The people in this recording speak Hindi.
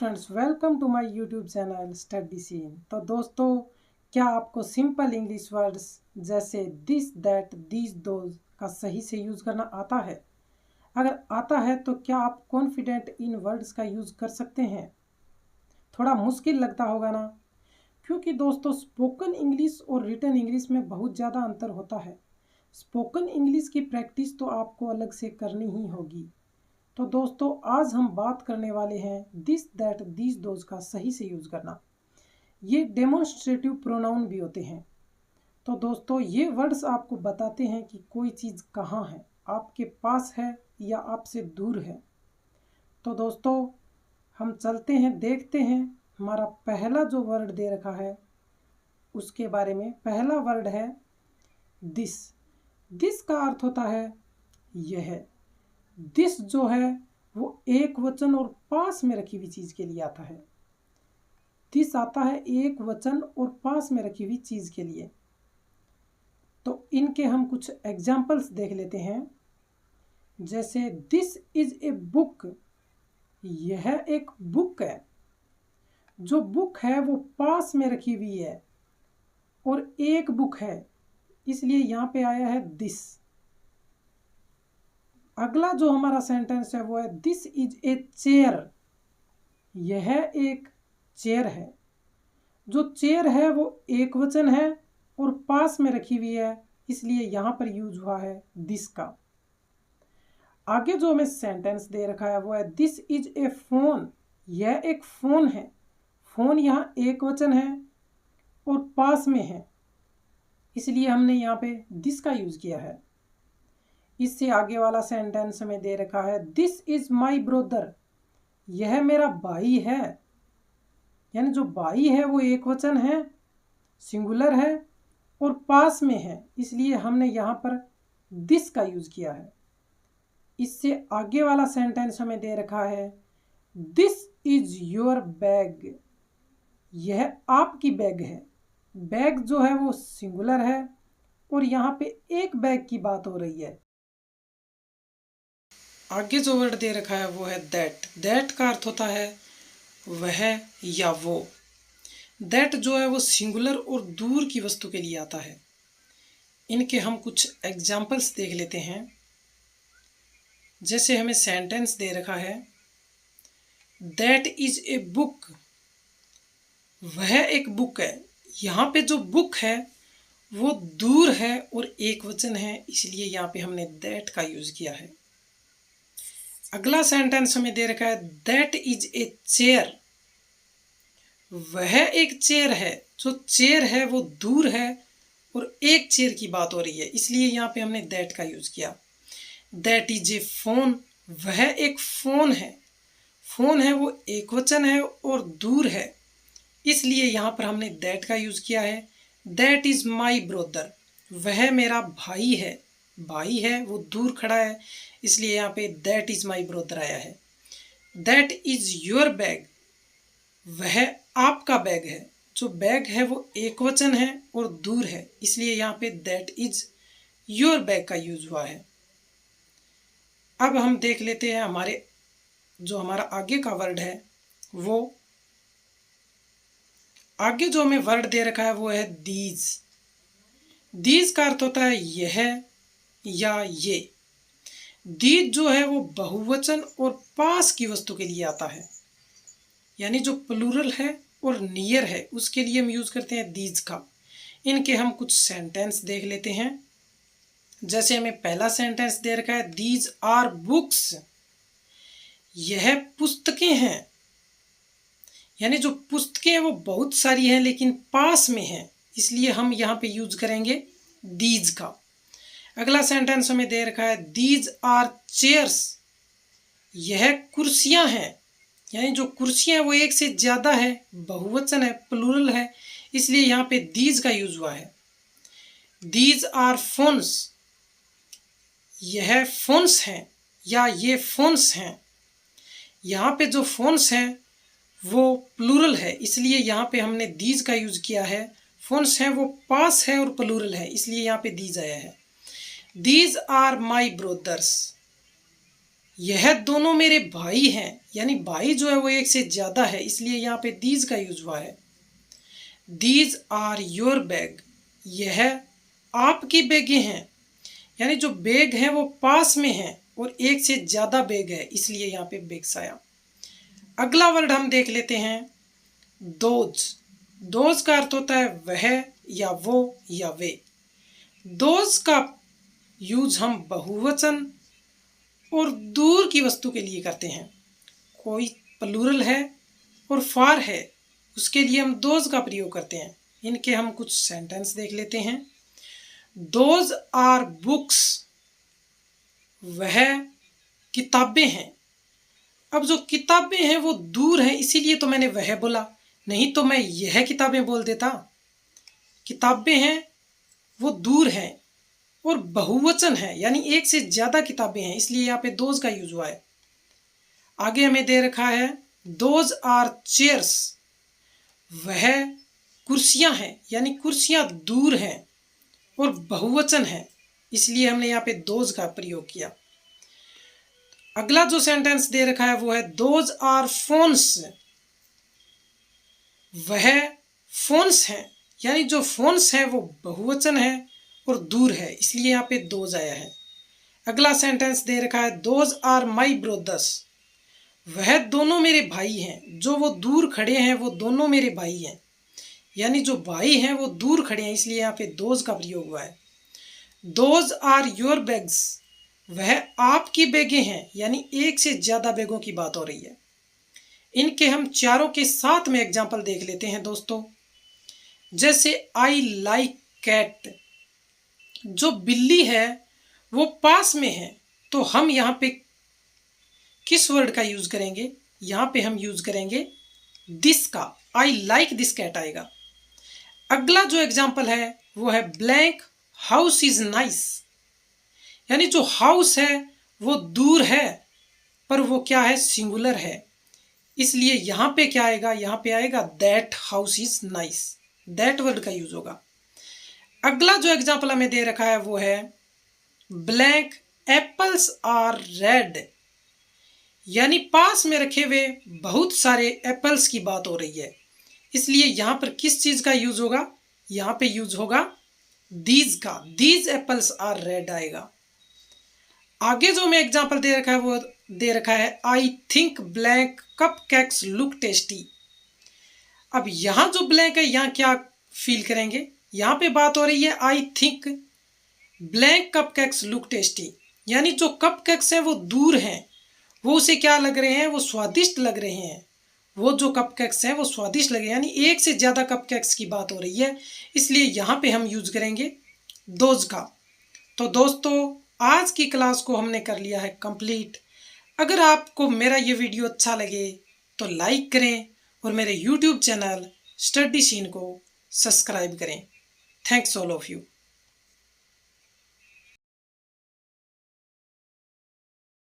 Friends, welcome to my YouTube channel Study Scene. तो दोस्तों, क्या आपको सिंपल इंग्लिश वर्ड्स जैसे दिस, दैट, दीज, दोज का सही से यूज़ करना आता है? अगर आता है तो क्या आप कॉन्फिडेंट इन वर्ड्स का यूज़ कर सकते हैं? थोड़ा मुश्किल लगता होगा ना, क्योंकि दोस्तों स्पोकन इंग्लिश और रिटन इंग्लिश में बहुत ज़्यादा अंतर होता है। स्पोकन इंग्लिश की प्रैक्टिस तो आपको अलग से करनी ही होगी। तो दोस्तों, आज हम बात करने वाले हैं दिस, दैट, दीज, दोज का सही से यूज़ करना। ये डेमोन्स्ट्रेटिव प्रोनाउन भी होते हैं। तो दोस्तों, ये वर्ड्स आपको बताते हैं कि कोई चीज़ कहाँ है, आपके पास है या आपसे दूर है। तो दोस्तों, हम चलते हैं, देखते हैं हमारा पहला जो वर्ड दे रखा है उसके बारे में। पहला वर्ड है दिस। दिस का अर्थ होता है यह। दिस जो है वो एक वचन और पास में रखी हुई चीज के लिए आता है। दिस आता है एक वचन और पास में रखी हुई चीज के लिए। तो इनके हम कुछ एग्जाम्पल्स देख लेते हैं। जैसे दिस इज ए बुक, यह एक बुक है। जो बुक है वो पास में रखी हुई है और एक बुक है, इसलिए यहाँ पे आया है दिस। अगला जो हमारा सेंटेंस है वो है दिस इज ए चेयर। यह एक चेयर है। जो चेयर है वो एक वचन है और पास में रखी हुई है, इसलिए यहां पर यूज हुआ है दिस का। आगे जो हमें सेंटेंस दे रखा है वो है दिस इज ए फोन। यह एक फोन है। फोन यहाँ एक वचन है और पास में है, इसलिए हमने यहाँ पे दिस का यूज किया है। इससे आगे वाला सेंटेंस में दे रखा है दिस इज माई ब्रदर। यह मेरा भाई है। यानी जो भाई है वो एक वचन है, सिंगुलर है और पास में है, इसलिए हमने यहाँ पर दिस का यूज किया है। इससे आगे वाला सेंटेंस हमें दे रखा है दिस इज योर बैग। यह आपकी बैग है। बैग जो है वो सिंगुलर है और यहाँ पे एक बैग की बात हो रही है। आगे जो वर्ड दे रखा है वो है दैट। दैट का अर्थ होता है वह या वो। दैट जो है वो सिंगुलर और दूर की वस्तु के लिए आता है। इनके हम कुछ एग्जाम्पल्स देख लेते हैं। जैसे हमें सेंटेंस दे रखा है दैट इज ए बुक। वह एक बुक है। यहाँ पे जो बुक है वो दूर है और एक वचन है, इसलिए यहाँ पे हमने दैट का यूज किया है। अगला सेंटेंस हमें दे रखा है दैट इज ए चेयर। वह एक चेयर है। जो चेयर है वो दूर है और एक चेयर की बात हो रही है, इसलिए यहाँ पे हमने दैट का यूज किया। That is a phone. वह एक फोन है। फोन है वो एक वचन है और दूर है, इसलिए यहाँ पर हमने दैट का यूज किया है। That is my brother. वह मेरा भाई है। भाई है वो दूर खड़ा है, इसलिए यहाँ पे दैट इज माई ब्रदर आया है। That is your bag. वह आपका बैग है। जो बैग है वो एक वचन है और दूर है, इसलिए यहाँ पे दैट इज योर बैग का यूज हुआ है। अब हम देख लेते हैं हमारा आगे का वर्ड है वो। आगे जो हमें वर्ड दे रखा है वो है दीज। दीज का अर्थ होता है यह या ये। दीज जो है वो बहुवचन और पास की वस्तु के लिए आता है। यानी जो प्लूरल है और नियर है उसके लिए हम यूज करते हैं दीज का। इनके हम कुछ सेंटेंस देख लेते हैं। जैसे हमें पहला सेंटेंस दे रखा है दीज आर बुक्स। यह पुस्तकें हैं। यानी जो पुस्तकें हैं वो बहुत सारी हैं लेकिन पास में हैं, इसलिए हम यहाँ पे यूज करेंगे दीज का। अगला सेंटेंस हमें दे रखा है दीज आर चेयर्स। यह कुर्सियां हैं। यानी जो कुर्सियां हैं वो एक से ज्यादा है, बहुवचन है, प्लूरल है, इसलिए यहाँ पे दीज का यूज हुआ है। These are phones. यह फोन्स हैं या ये फोन्स हैं। यहाँ पे जो फोन्स हैं वो प्लूरल है, इसलिए यहाँ पे हमने दीज का यूज किया है। फोन्स हैं वो पास है और प्लूरल है, इसलिए यहाँ पे दीज आया है। These are my brothers. यह दोनों मेरे भाई हैं, यानी भाई जो है वो एक से ज़्यादा है, इसलिए यहाँ पे दीज का यूज हुआ है। दीज आर योर बैग, यह आपकी बैगें हैं, यानी जो बैग हैं वो पास में हैं और एक से ज़्यादा बैग है, इसलिए यहाँ पे बैग्स आया। अगला वर्ड हम देख लेते हैं दोज। दोज का अर्थ होता है वह या वो या वे। दोज का यूज हम बहुवचन और दूर की वस्तु के लिए करते हैं। कोई प्लूरल है और फार है, उसके लिए हम दोज का प्रयोग करते हैं। इनके हम कुछ सेंटेंस देख लेते हैं। दोज आर बुक्स, वह किताबें हैं। अब जो किताबें हैं वो दूर हैं, इसीलिए तो मैंने वह बोला, नहीं तो मैं यह किताबें बोल देता। किताबें हैं वो दूर हैं और बहुवचन है, यानी एक से ज्यादा किताबें हैं, इसलिए यहाँ पे दोज का यूज हुआ है। आगे हमें दे रखा है दोज आर चेयर्स, वह कुर्सियां हैं, यानी कुर्सियां दूर हैं और बहुवचन है, इसलिए हमने यहाँ पे दोज का प्रयोग किया। अगला जो सेंटेंस दे रखा है वो है दोज आर फोन्स, वह फोन्स हैं, यानी जो फोन्स हैं वो बहुवचन है और दूर है, इसलिए यहाँ पे दोज आया है। अगला सेंटेंस दे रखा है दोज आर माई ब्रदर्स, वह दोनों मेरे भाई हैं। जो वो दूर खड़े हैं वो दोनों मेरे भाई हैं, यानी जो भाई हैं वो दूर खड़े हैं, इसलिए यहाँ पे दोज का प्रयोग हुआ है। दोज आर योर बैग्स, वह आपकी बैगें हैं, यानी एक से ज्यादा बैगों की बात हो रही है। इनके हम चारों के साथ में एग्जाम्पल देख लेते हैं दोस्तों। जैसे आई लाइक कैट, जो बिल्ली है वो पास में है, तो हम यहाँ पे किस वर्ड का यूज करेंगे? यहाँ पे हम यूज करेंगे दिस का, आई लाइक दिस कैट आएगा। अगला जो एग्जाम्पल है वो है ब्लैंक हाउस इज नाइस, यानी जो हाउस है वो दूर है पर वो क्या है? सिंगुलर है, इसलिए यहाँ पे क्या आएगा? यहाँ पे आएगा that house is nice, that word का यूज होगा। अगला जो एग्जाम्पल हमें दे रखा है वो है ब्लैंक एप्पल्स आर रेड, यानी पास में रखे हुए बहुत सारे एप्पल्स की बात हो रही है, इसलिए यहाँ पर किस चीज का यूज होगा? यहाँ पे यूज होगा दीज का, दीज एप्पल्स आर रेड आएगा। आगे जो हमें एग्जाम्पल दे रखा है वो दे रखा है I think blank cup cakes look tasty. अब यहाँ जो ब्लैंक है यहाँ क्या फील करेंगे? यहाँ पे बात हो रही है I think blank cup cakes look tasty, यानी जो कप केक्स हैं वो दूर हैं, वो उसे क्या लग रहे हैं? वो स्वादिष्ट लग रहे हैं। वो जो कप केक्स हैं वो स्वादिष्ट लगे, यानी एक से ज़्यादा कप केक्स की बात हो रही है, इसलिए यहाँ पे हम यूज करेंगे दोज का। तो दोस्तों आज की क्लास को हमने कर लिया है कंप्लीट। अगर आपको मेरा ये वीडियो अच्छा लगे तो लाइक करें और मेरे YouTube चैनल स्टडी सीन को सब्सक्राइब करें। Thanks all of you.